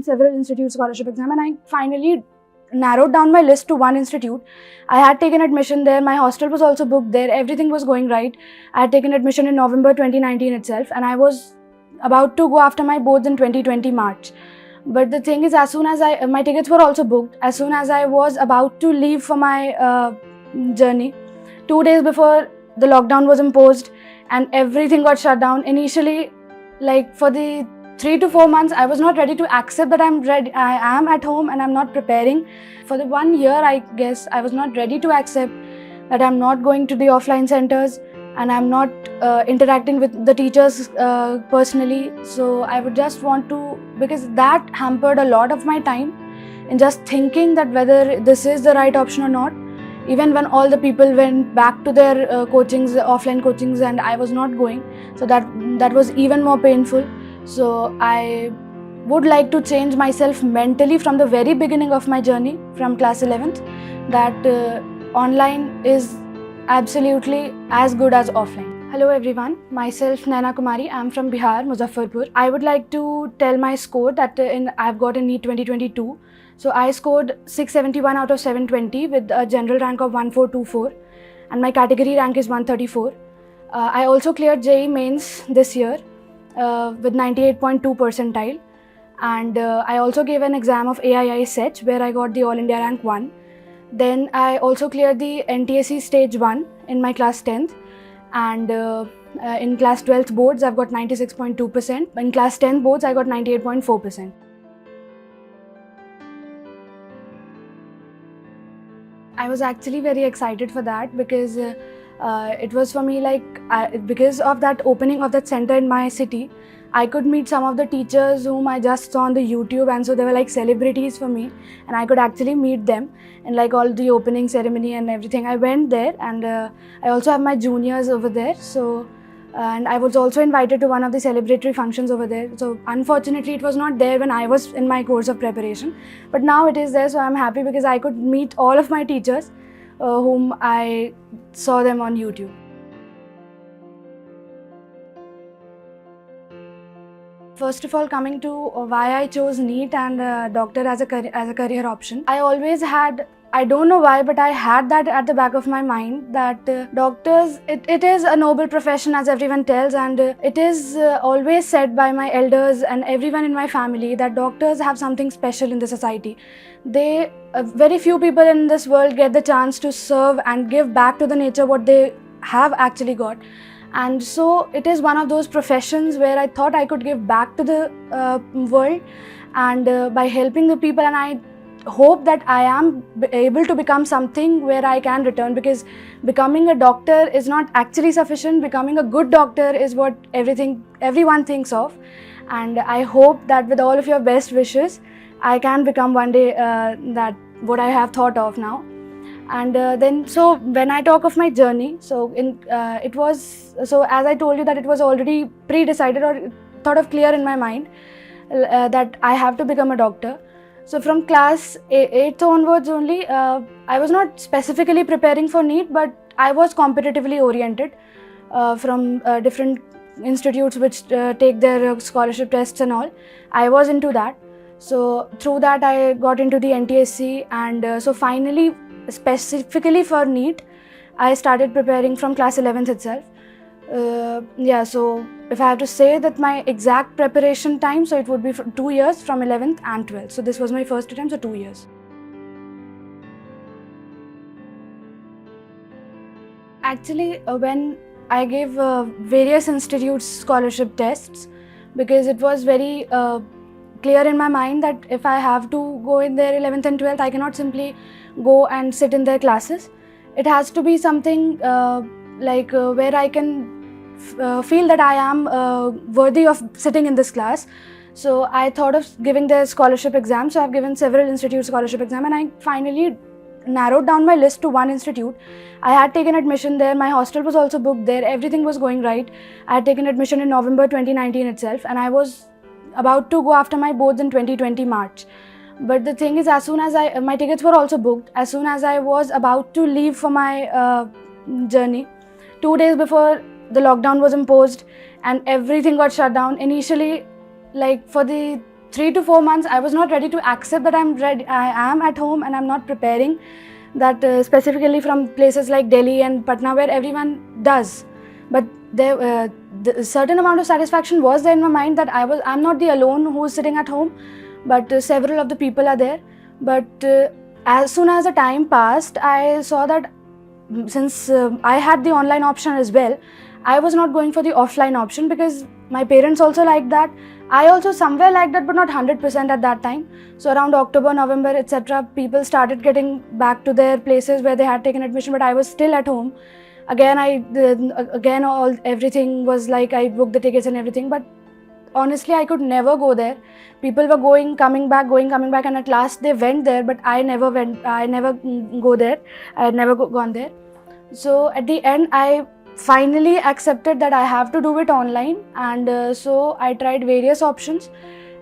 given several institute scholarship exam, and I finally narrowed down my list to one institute. I had taken admission there, my hostel was also booked there, everything was going right. I had taken admission in November 2019 itself, and I was about to go after my boards in 2020 March. But the thing is, as soon as my tickets were also booked, as soon as I was about to leave for my journey, 2 days before the lockdown was imposed and everything got shut down. Initially, like for the 3 to 4 months, I was not ready to accept that I am at home and I'm not preparing. For the 1 year, I guess, I was not ready to accept that I'm not going to the offline centers and I'm not interacting with the teachers personally. So I would just want to, because that hampered a lot of my time in just thinking that whether this is the right option or not. Even when all the people went back to their coachings, offline coachings, and I was not going, so that was even more painful. So I would like to change myself mentally from the very beginning of my journey, from class 11th, that online is absolutely as good as offline. Hello everyone, myself Naina Kumari. I'm from Bihar, Muzaffarpur. I would like to tell my score that I've got in NEET 2022. So I scored 671 out of 720 with a general rank of 1424 and my category rank is 134. I also cleared JEE mains this year with 98.2 percentile, and I also gave an exam of AII SET where I got the All India rank 1. Then I also cleared the NTSE stage 1 in my class 10th, and in class 12th boards I've got 96.2%. In class 10th boards I got 98.4%. I was actually very excited for that because it was for me like, because of that opening of that center in my city, I could meet some of the teachers whom I just saw on the YouTube, and so they were like celebrities for me, and I could actually meet them and like all the opening ceremony and everything. I went there, and I also have my juniors over there, so and I was also invited to one of the celebratory functions over there. So unfortunately it was not there when I was in my course of preparation, but now it is there, so I'm happy because I could meet all of my teachers whom I saw them on YouTube. First of all, coming to why I chose NEET and doctor as a career option, I always had, I don't know why, but I had that at the back of my mind that doctors, it is a noble profession as everyone tells, and it is always said by my elders and everyone in my family that doctors have something special in the society. Very few people in this world get the chance to serve and give back to the nature what they have actually got. And so it is one of those professions where I thought I could give back to the world, and by helping the people, and I hope that I am able to become something where I can return, because becoming a doctor is not actually sufficient. Becoming a good doctor is what everyone thinks of, and I hope that with all of your best wishes I can become one day that what I have thought of now. And then, so when I talk of my journey, so it was, so as I told you that it was already pre-decided or thought of clear in my mind that I have to become a doctor. So from class 8th onwards only, I was not specifically preparing for NEET, but I was competitively oriented from different institutes which take their scholarship tests and all. I was into that. So through that I got into the NTSC, and so finally, specifically for NEET, I started preparing from class 11th itself. Yeah, so if I have to say that my exact preparation time, so it would be 2 years from 11th and 12th. So this was my first attempt, so 2 years. Actually, when I gave various institutes scholarship tests, because it was very clear in my mind that if I have to go in their 11th and 12th, I cannot simply go and sit in their classes. It has to be something where I can feel that I am worthy of sitting in this class. So I thought of giving the scholarship exam. So I've given several institute scholarship exam, and I finally narrowed down my list to one institute. I had taken admission there, my hostel was also booked there, everything was going right. I had taken admission in November 2019 itself, and I was about to go after my boards in 2020 March. But the thing is, as soon as my tickets were also booked, as soon as I was about to leave for my journey, 2 days before the lockdown was imposed and everything got shut down. Initially, like for the 3 to 4 months, I was not ready to accept that I am at home and I'm not preparing that specifically from places like Delhi and Patna where everyone does. But there, the certain amount of satisfaction was there in my mind that I'm not the alone who is sitting at home, but several of the people are there. But as soon as the time passed, I saw that since I had the online option as well, I was not going for the offline option because my parents also liked that. I also somewhere liked that, but not 100% at that time. So around October, November, etc., people started getting back to their places where they had taken admission, but I was still at home. Again, everything was like I booked the tickets and everything, but honestly, I could never go there. People were going, coming back, and at last they went there, but I never went. I never go there. I had never gone there. So at the end, I finally accepted that I have to do it online, and so I tried various options,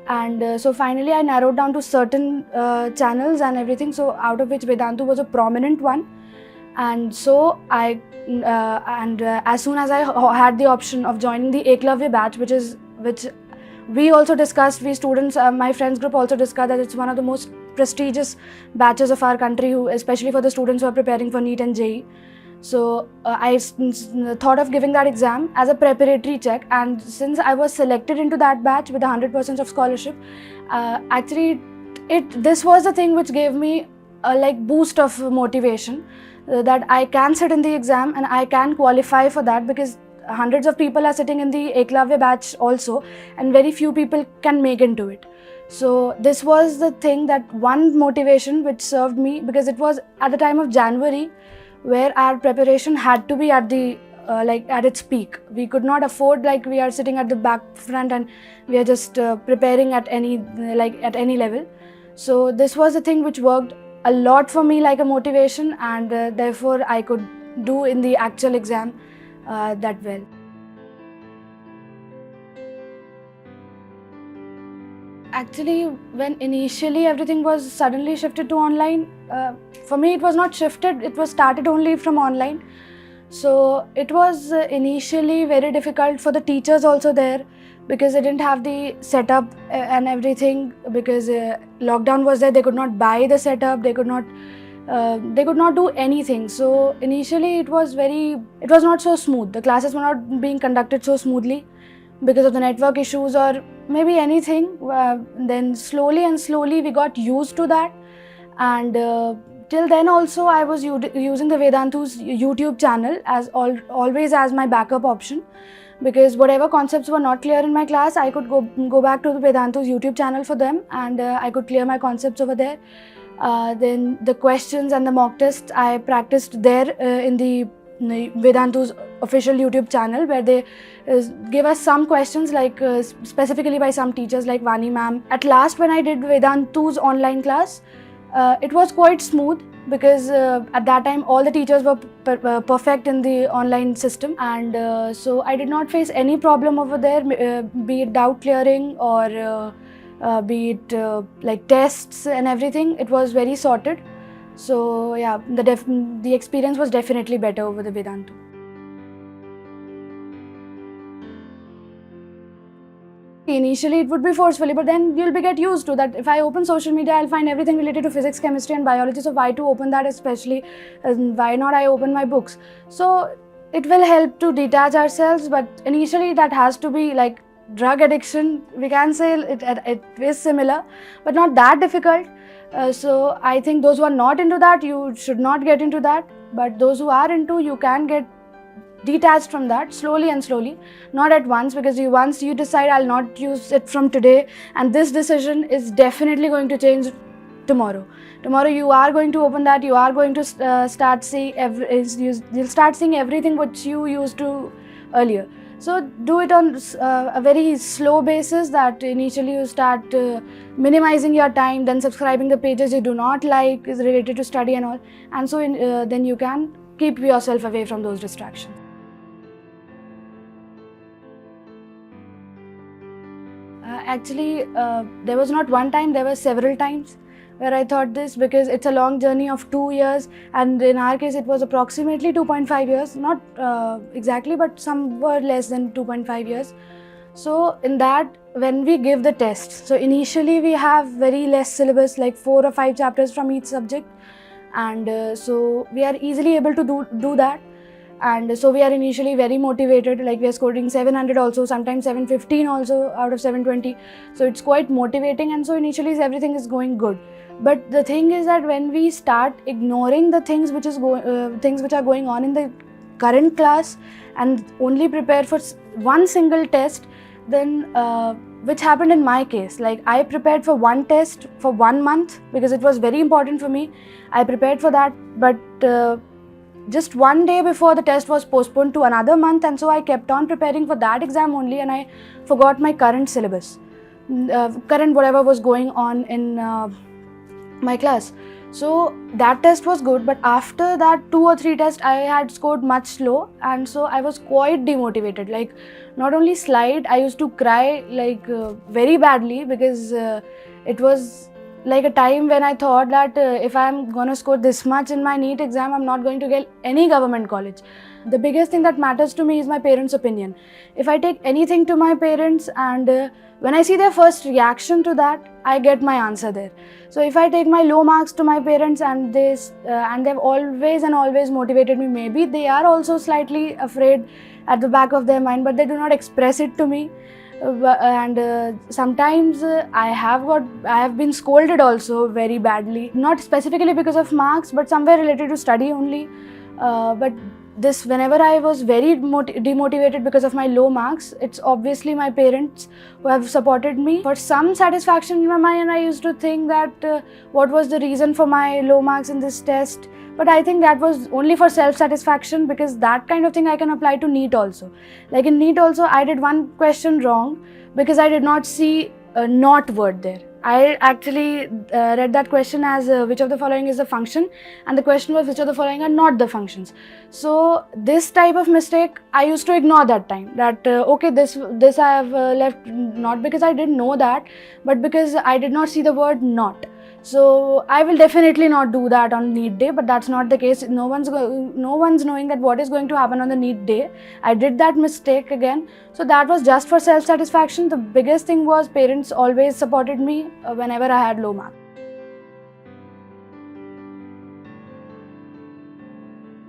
and so finally I narrowed down to certain channels and everything. So out of which Vedantu was a prominent one, and so as soon as I had the option of joining the Eklavya batch, which we also discussed, we students, my friends group also discussed that it's one of the most prestigious batches of our country, especially for the students who are preparing for NEET and JEE. So I thought of giving that exam as a preparatory check, and since I was selected into that batch with 100% of scholarship, actually this was the thing which gave me a boost of motivation, that I can sit in the exam and I can qualify for that, because hundreds of people are sitting in the Eklavya batch also, and very few people can make into it. So this was the thing, that one motivation which served me, because it was at the time of January where our preparation had to be at the at its peak. We could not afford we are sitting at the back front and we are just preparing at any level. So this was the thing which worked a lot for me like a motivation, and therefore I could do in the actual exam that well. Actually, when initially everything was suddenly shifted to online, for me it was not shifted, it was started only from online. So it was initially very difficult for the teachers also there, because they didn't have the setup and everything, because lockdown was there, they could not buy the setup, they could not do anything. So initially it was not so smooth. The classes were not being conducted so smoothly because of the network issues or maybe anything. Then slowly we got used to that, and till then also I was using the Vedantu's YouTube channel as always as my backup option, because whatever concepts were not clear in my class, I could go back to the Vedantu's YouTube channel for them, and I could clear my concepts over there. Then the questions and the mock tests I practiced there in the Vedantu's official YouTube channel, where they give us some questions specifically by some teachers like Vani ma'am. At last, when I did Vedantu's online class, it was quite smooth, because at that time all the teachers were perfect in the online system, and so I did not face any problem over there, be it doubt clearing or be it tests and everything. It was very sorted. So yeah, the experience was definitely better over the Vedantu. Initially it would be forcefully, but then you'll get used to that. If I open social media, I'll find everything related to physics, chemistry and biology, so why to open that especially, why not I open my books? So it will help to detach ourselves, but initially that has to be like drug addiction, we can say it is similar, but not that difficult. So I think those who are not into that, you should not get into that, but those who are into, you can get detached from that slowly, not at once, because once you decide I'll not use it from today, and this decision is definitely going to change tomorrow. Tomorrow you are going to open that, you are going to start seeing you'll start seeing everything which you used to earlier. So do it on a very slow basis, that initially you start minimizing your time, then subscribing the pages you do not like is related to study and all, and so then you can keep yourself away from those distractions. Actually, there was not one time, there were several times where I thought this, because it's a long journey of 2 years, and in our case it was approximately 2.5 years, not exactly, but some were less than 2.5 years. So in that, when we give the test, so initially we have very less syllabus, like 4 or 5 chapters from each subject, and so we are easily able to do that. And so we are initially very motivated, like we are scoring 700 also, sometimes 715 also out of 720. So it's quite motivating, and so initially everything is going good. But the thing is that when we start ignoring the things which are going on in the current class and only prepare for one single test, then which happened in my case. Like, I prepared for one test for 1 month because it was very important for me. I prepared for that, but just one day before, the test was postponed to another month, and so I kept on preparing for that exam only, and I forgot my current syllabus, current whatever was going on in my class. So that test was good, but after that 2 or 3 tests I had scored much low, and so I was quite demotivated. Like, not only slide, I used to cry like very badly, because it was like a time when I thought that if I'm gonna score this much in my NEET exam, I'm not going to get any government college. The biggest thing that matters to me is my parents' opinion. If I take anything to my parents, and when I see their first reaction to that, I get my answer there. So if I take my low marks to my parents, and they've always motivated me, maybe they are also slightly afraid at the back of their mind, but they do not express it to me. And sometimes I have been scolded also very badly, not specifically because of marks, but somewhere related to study only. But this, whenever I was very demotivated because of my low marks, it's obviously my parents who have supported me. For some satisfaction in my mind, I used to think that what was the reason for my low marks in this test. But I think that was only for self-satisfaction, because that kind of thing I can apply to NEET also. Like in NEET also, I did one question wrong because I did not see a not word there. I actually read that question as which of the following is the function, and the question was which of the following are not the functions. So this type of mistake I used to ignore that time, that okay, this I have left not because I didn't know that, but because I did not see the word not. So I will definitely not do that on NEET day, but that's not the case. No one's knowing that what is going to happen on the NEET day. I did that mistake again. So that was just for self-satisfaction. The biggest thing was parents always supported me whenever I had low marks.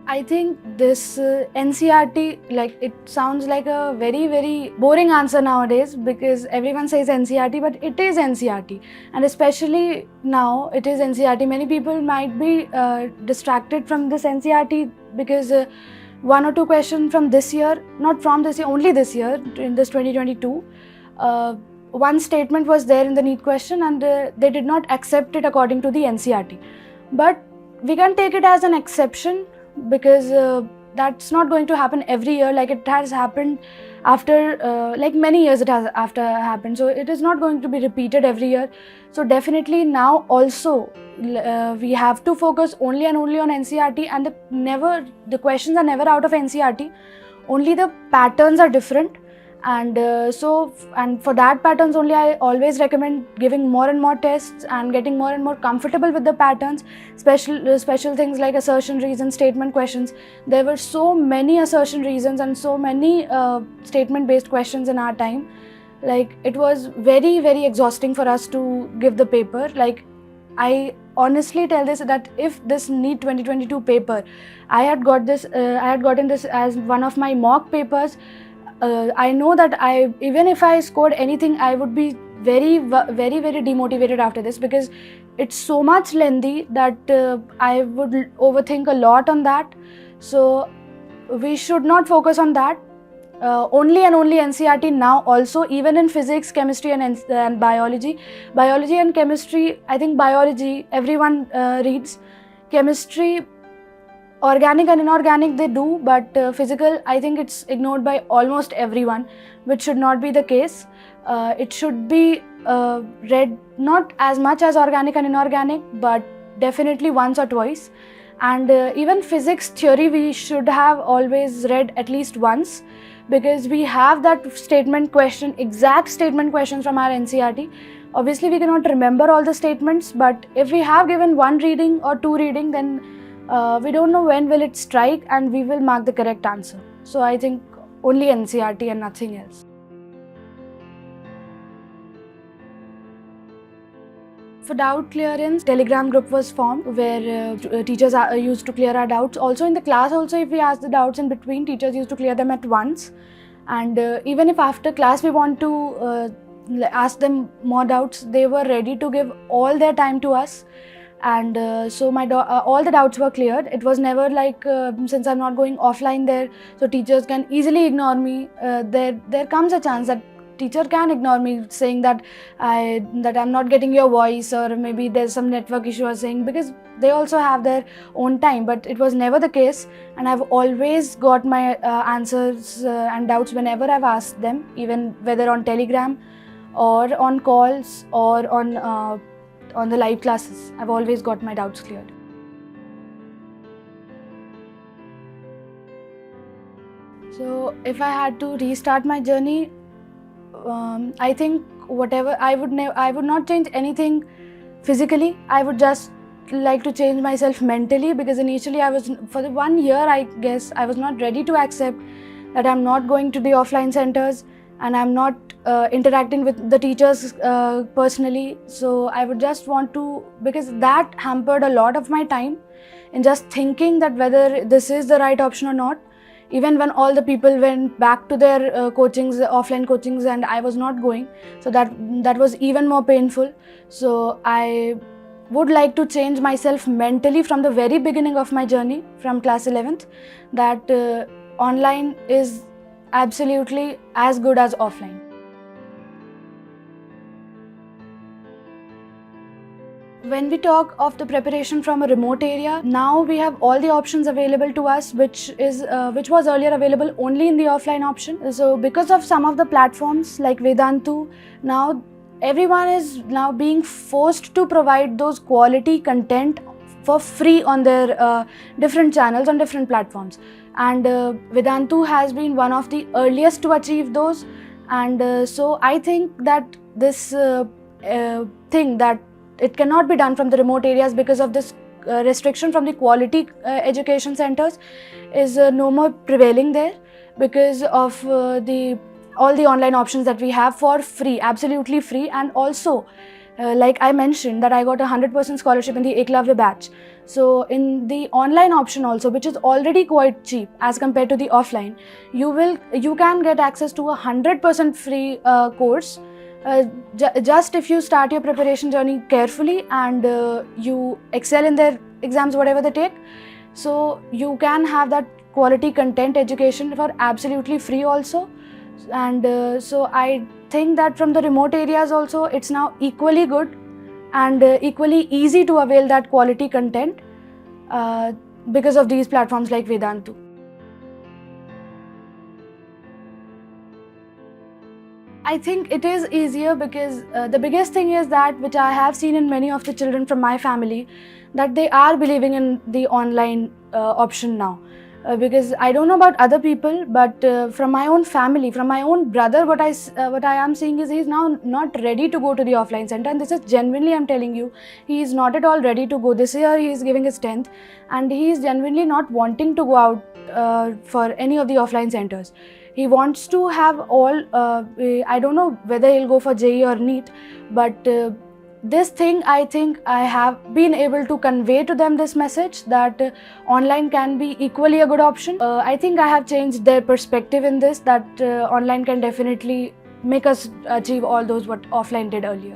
I think this NCERT, like, it sounds like a very, very boring answer nowadays, because everyone says NCERT, but it is NCERT. And especially now, it is NCERT. Many people might be distracted from this NCERT because 1 or 2 questions from this year, not from this year, only this year, in this 2022, one statement was there in the NEET question, and they did not accept it according to the NCERT. But we can take it as an exception, because that's not going to happen every year. Like, it has happened after like many years, it has after happened, so it is not going to be repeated every year. So definitely now also we have to focus only and only on NCERT, and the questions are never out of NCERT, only the patterns are different. And for that patterns only, I always recommend giving more and more tests and getting more and more comfortable with the patterns. Special things like assertion, reason, statement questions. There were so many assertion reasons and so many statement based questions in our time. Like, it was very, very exhausting for us to give the paper. Like, I honestly tell this, that if this NEET 2022 paper, I had gotten this as one of my mock papers, I know that even if I scored anything, I would be very, very, very demotivated after this, because it's so much lengthy that I would overthink a lot on that. So we should not focus on that. Only and only NCERT now also, even in physics, chemistry and biology. Biology and chemistry, I think biology everyone reads. Chemistry, organic and inorganic they do, but physical, I think it's ignored by almost everyone, which should not be the case. It should be read not as much as organic and inorganic, but definitely once or twice. And even physics theory, we should have always read at least once, because we have that exact statement question from our NCERT. Obviously, we cannot remember all the statements, but if we have given one reading or 2 reading, then we don't know when will it strike, and we will mark the correct answer. So I think only NCERT and nothing else. For doubt clearance, Telegram group was formed where teachers used to clear our doubts. Also in the class, also if we asked the doubts in between, teachers used to clear them at once. And even if after class we want to ask them more doubts, they were ready to give all their time to us. And so all the doubts were cleared. It was never like since I'm not going offline there, so teachers can easily ignore me. There comes a chance that teacher can ignore me, saying that I'm not getting your voice, or maybe there's some network issue or saying, because they also have their own time. But it was never the case, and I've always got my answers and doubts whenever I've asked them, even whether on Telegram or on calls or on the live classes. I've always got my doubts cleared. So if I had to restart my journey, I think whatever I would not change anything physically. I would just like to change myself mentally, because initially for the 1 year, I guess I was not ready to accept that I'm not going to the offline centers and I'm not interacting with the teachers personally. So I would just want to, because that hampered a lot of my time in just thinking that whether this is the right option or not. Even when all the people went back to their offline coachings, and I was not going, so that was even more painful. So I would like to change myself mentally from the very beginning of my journey, from class 11th, that online is absolutely as good as offline. When we talk of the preparation from a remote area, now we have all the options available to us, which was earlier available only in the offline option. So because of some of the platforms like Vedantu, now everyone is now being forced to provide those quality content for free on their different channels on different platforms. And Vedantu has been one of the earliest to achieve those. And so I think that this thing that it cannot be done from the remote areas because of this restriction from the quality education centers is no more prevailing there, because of all the online options that we have for free, absolutely free. And also like I mentioned that I got 100% scholarship in the Eklavya batch. So in the online option also, which is already quite cheap as compared to the offline, you can get access to 100% free course. Just if you start your preparation journey carefully and you excel in their exams, whatever they take, so you can have that quality content education for absolutely free also. And so I think that from the remote areas also, it's now equally good and equally easy to avail that quality content because of these platforms like Vedantu. I think it is easier because the biggest thing is that, which I have seen in many of the children from my family, that they are believing in the online option now. Because I don't know about other people, but from my own family, from my own brother, what I am seeing is he's now not ready to go to the offline center. And this is genuinely, I'm telling you, he is not at all ready to go. This year he is giving his 10th and he is genuinely not wanting to go out for any of the offline centers. He wants to have all, I don't know whether he'll go for JEE or NEET, but this thing, I think I have been able to convey to them this message that online can be equally a good option. I think I have changed their perspective in this, that online can definitely make us achieve all those what offline did earlier.